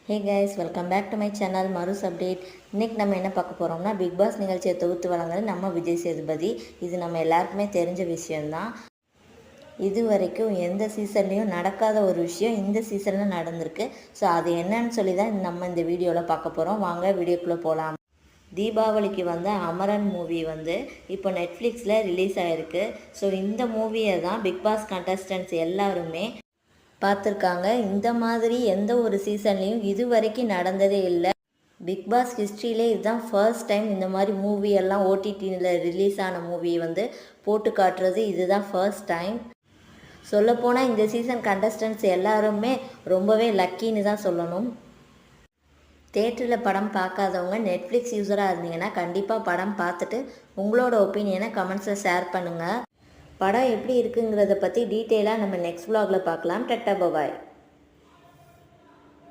Hey guys, welcome back to my channel Marus update. இன்றைக்கி நம்ம என்ன பார்க்க போகிறோம்னா, பிக் பாஸ் நிகழ்ச்சியை தொகுத்து வழங்குறது நம்ம விஜய் சேதுபதி. இது நம்ம எல்லாருக்குமே தெரிஞ்ச விஷயந்தான். இது வரைக்கும் எந்த சீசன்லேயும் நடக்காத ஒரு விஷயம் இந்த சீசனில் நடந்திருக்கு. ஸோ அது என்னன்னு சொல்லி தான் நம்ம இந்த வீடியோவில் பார்க்க போகிறோம். வாங்க வீடியோக்குள்ளே போகலாம். தீபாவளிக்கு அமரன் மூவி இப்போ நெட்ஃப்ளிக்ஸில் ரிலீஸ் ஆகிருக்கு. ஸோ இந்த மூவியை தான் பிக் பாஸ் கண்டஸ்டன்ட்ஸ் எல்லாருமே பார்த்துருக்காங்க. இந்த மாதிரி எந்த ஒரு சீசன்லேயும் இது வரைக்கும் நடந்ததே இல்லை. பிக் பாஸ் ஹிஸ்ட்ரியிலே இதுதான் ஃபர்ஸ்ட் டைம் இந்த மாதிரி மூவியெல்லாம் ஓடிடியில் ரிலீஸ் ஆன மூவியை போட்டு காட்டுறது இதுதான் ஃபர்ஸ்ட் டைம். சொல்லப்போனால் இந்த சீசன் கண்டஸ்டன்ட்ஸ் எல்லாருமே ரொம்பவே லக்கின்னு தான் சொல்லணும். தேட்டரில் படம் பார்க்காதவங்க நெட்ஃப்ளிக்ஸ் யூஸராக இருந்தீங்கன்னா கண்டிப்பாக படம் பார்த்துட்டு உங்களோட ஒப்பீனியனை கமெண்ட்ஸில் ஷேர் பண்ணுங்கள். படம் எப்படி இருக்குங்கிறத பற்றி டீட்டெயிலாக நம்ம நெக்ஸ்ட் vlogல பார்க்கலாம். டட்டா பாய்.